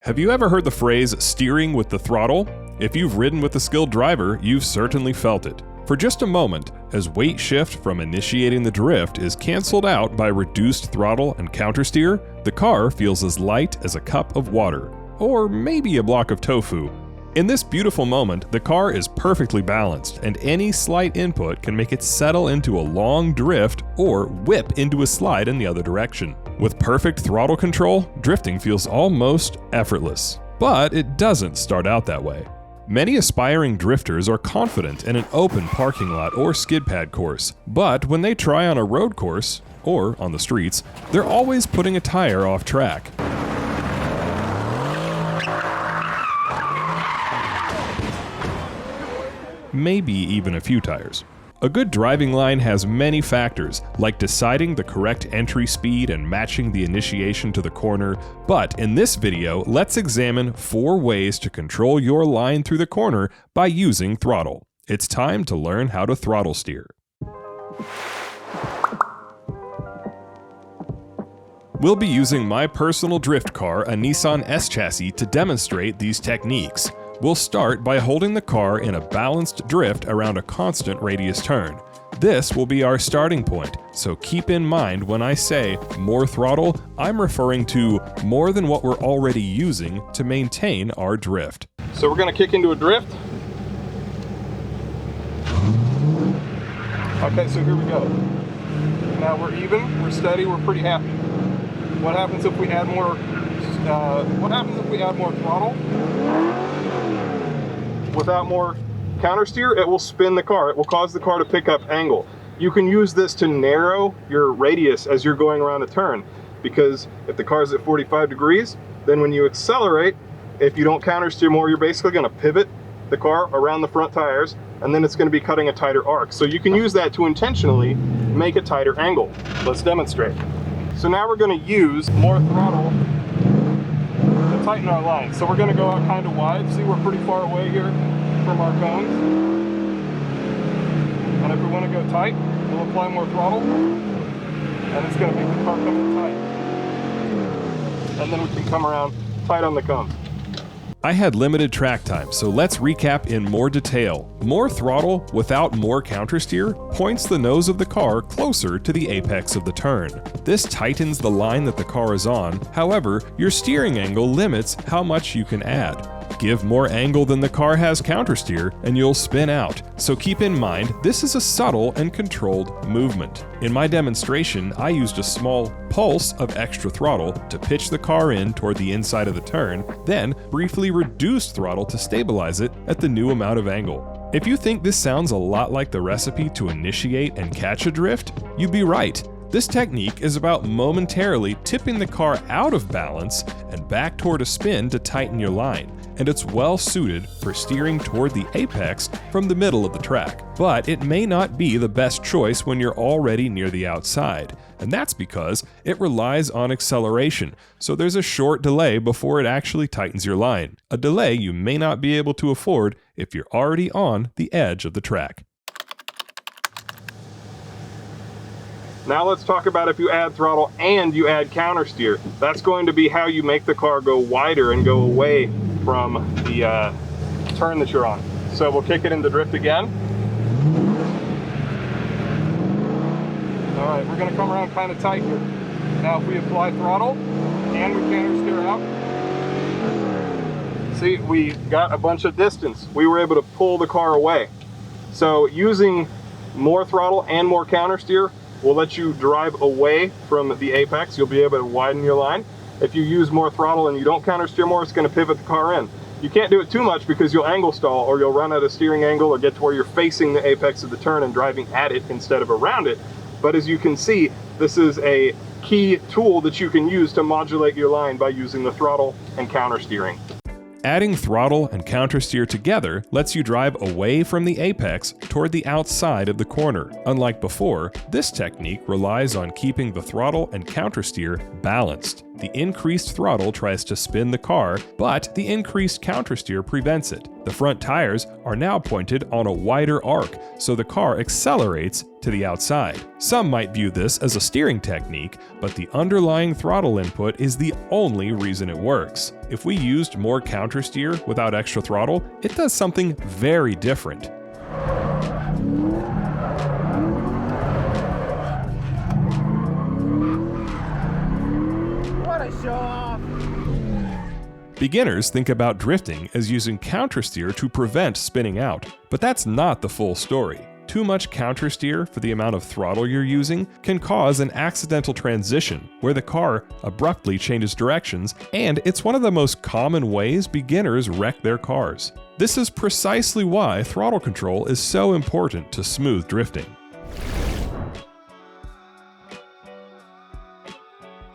Have you ever heard the phrase steering with the throttle? If you've ridden with a skilled driver, you've certainly felt it. For just a moment, as weight shift from initiating the drift is canceled out by reduced throttle and countersteer, the car feels as light as a cup of water, or maybe a block of tofu. In this beautiful moment, the car is perfectly balanced, and any slight input can make it settle into a long drift or whip into a slide in the other direction. With perfect throttle control, drifting feels almost effortless. But it doesn't start out that way. Many aspiring drifters are confident in an open parking lot or skid pad course, but when they try on a road course, or on the streets, they're always putting a tire off track. Maybe even a few tires. A good driving line has many factors, like deciding the correct entry speed and matching the initiation to the corner, but in this video, let's examine 4 ways to control your line through the corner by using throttle. It's time to learn how to throttle steer. We'll be using my personal drift car, a Nissan S-Chassis, to demonstrate these techniques. We'll start by holding the car in a balanced drift around a constant radius turn. This will be our starting point, so keep in mind when I say more throttle, I'm referring to more than what we're already using to maintain our drift. So we're going to kick into a drift. Okay, so here we go. Now we're even, we're steady, we're pretty happy. What happens if we add more? Throttle? Without more counter steer, it will spin the car. It will cause the car to pick up angle. You can use this to narrow your radius as you're going around a turn, because if the car is at 45 degrees, then when you accelerate, if you don't counter steer more, you're basically going to pivot the car around the front tires, and then it's going to be cutting a tighter arc. So you can use that to intentionally make a tighter angle. Let's demonstrate. So now we're going to use more throttle to tighten our line. So we're going to go out kind of wide. See, we're pretty far away here from our cones. And if we want to go tight, we'll apply more throttle. And it's going to make the car come in tight. And then we can come around tight on the cones. I had limited track time, so let's recap in more detail. More throttle without more countersteer points the nose of the car closer to the apex of the turn. This tightens the line that the car is on, however, your steering angle limits how much you can add. Give more angle than the car has countersteer and you'll spin out, so keep in mind this is a subtle and controlled movement. In my demonstration, I used a small pulse of extra throttle to pitch the car in toward the inside of the turn, then briefly reduced throttle to stabilize it at the new amount of angle. If you think this sounds a lot like the recipe to initiate and catch a drift, you'd be right. This technique is about momentarily tipping the car out of balance and back toward a spin to tighten your line, and it's well suited for steering toward the apex from the middle of the track. But it may not be the best choice when you're already near the outside, and that's because it relies on acceleration, so there's a short delay before it actually tightens your line, a delay you may not be able to afford if you're already on the edge of the track. Now let's talk about if you add throttle and you add counter steer. That's going to be how you make the car go wider and go away from the turn that you're on. So we'll kick it into drift again. All right, we're gonna come around kind of tight here. Now if we apply throttle and we counter steer out, see, we got a bunch of distance. We were able to pull the car away. So using more throttle and more counter steer will let you drive away from the apex. You'll be able to widen your line. If you use more throttle and you don't counter steer more, it's going to pivot the car in. You can't do it too much because you'll angle stall, or you'll run out of steering angle or get to where you're facing the apex of the turn and driving at it instead of around it. But as you can see, this is a key tool that you can use to modulate your line by using the throttle and counter steering. Adding throttle and countersteer together lets you drive away from the apex toward the outside of the corner. Unlike before, this technique relies on keeping the throttle and countersteer balanced. The increased throttle tries to spin the car, but the increased countersteer prevents it. The front tires are now pointed on a wider arc, so the car accelerates to the outside. Some might view this as a steering technique, but the underlying throttle input is the only reason it works. If we used more countersteer without extra throttle, it does something very different. What a show off! Beginners think about drifting as using countersteer to prevent spinning out, but that's not the full story. Too much countersteer for the amount of throttle you're using can cause an accidental transition where the car abruptly changes directions, and it's one of the most common ways beginners wreck their cars. This is precisely why throttle control is so important to smooth drifting.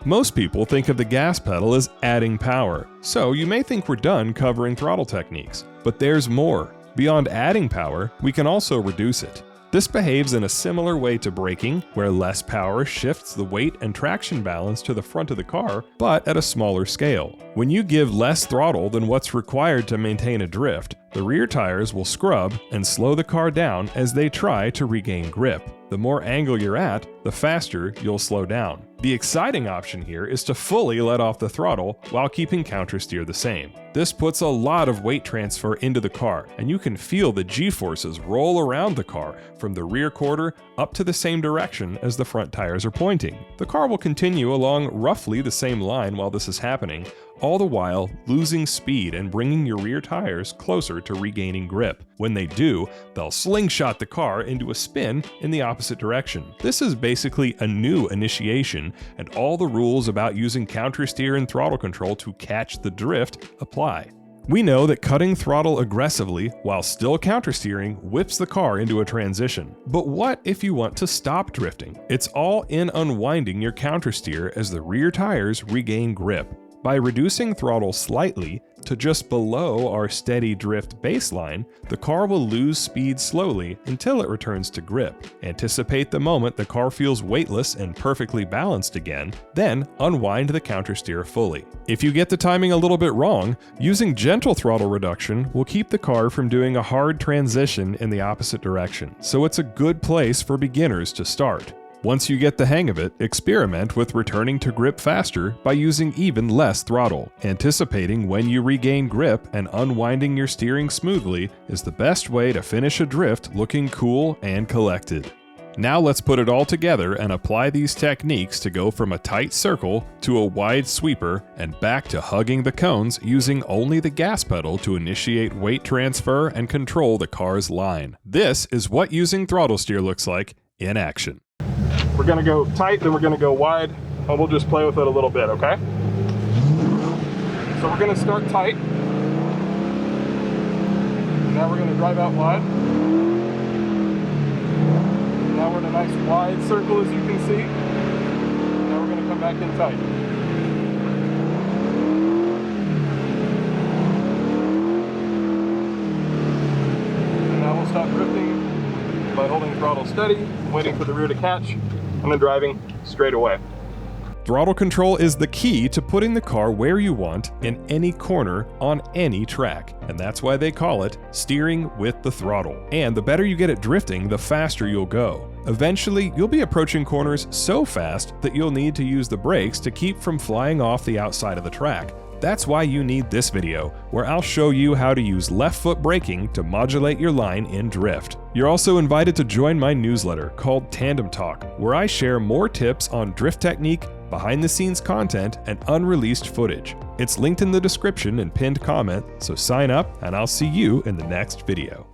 Most people think of the gas pedal as adding power, so you may think we're done covering throttle techniques. But there's more. Beyond adding power, we can also reduce it. This behaves in a similar way to braking, where less power shifts the weight and traction balance to the front of the car, but at a smaller scale. When you give less throttle than what's required to maintain a drift, the rear tires will scrub and slow the car down as they try to regain grip. The more angle you're at, the faster you'll slow down. The exciting option here is to fully let off the throttle while keeping countersteer the same. This puts a lot of weight transfer into the car, and you can feel the G-forces roll around the car from the rear quarter up to the same direction as the front tires are pointing. The car will continue along roughly the same line while this is happening, all the while losing speed and bringing your rear tires closer to regaining grip. When they do, they'll slingshot the car into a spin in the opposite direction. This is basically a new initiation, and all the rules about using countersteer and throttle control to catch the drift apply. We know that cutting throttle aggressively while still countersteering whips the car into a transition. But what if you want to stop drifting? It's all in unwinding your countersteer as the rear tires regain grip. By reducing throttle slightly to just below our steady drift baseline, the car will lose speed slowly until it returns to grip. Anticipate the moment the car feels weightless and perfectly balanced again, then unwind the countersteer fully. If you get the timing a little bit wrong, using gentle throttle reduction will keep the car from doing a hard transition in the opposite direction, so it's a good place for beginners to start. Once you get the hang of it, experiment with returning to grip faster by using even less throttle. Anticipating when you regain grip and unwinding your steering smoothly is the best way to finish a drift looking cool and collected. Now let's put it all together and apply these techniques to go from a tight circle to a wide sweeper and back to hugging the cones using only the gas pedal to initiate weight transfer and control the car's line. This is what using throttle steer looks like in action. We're gonna go tight, then we're gonna go wide, and we'll just play with it a little bit, okay? So we're gonna start tight. Now we're gonna drive out wide. Now we're in a nice wide circle, as you can see. Now we're gonna come back in tight. And now we'll stop drifting by holding throttle steady, waiting for the rear to catch, and then driving straight away. Throttle control is the key to putting the car where you want in any corner on any track, and that's why they call it steering with the throttle. And the better you get at drifting, the faster you'll go. Eventually, you'll be approaching corners so fast that you'll need to use the brakes to keep from flying off the outside of the track. That's why you need this video, where I'll show you how to use left foot braking to modulate your line in drift. You're also invited to join my newsletter called Tandem Talk, where I share more tips on drift technique, behind the scenes content, and unreleased footage. It's linked in the description and pinned comment, so sign up and I'll see you in the next video.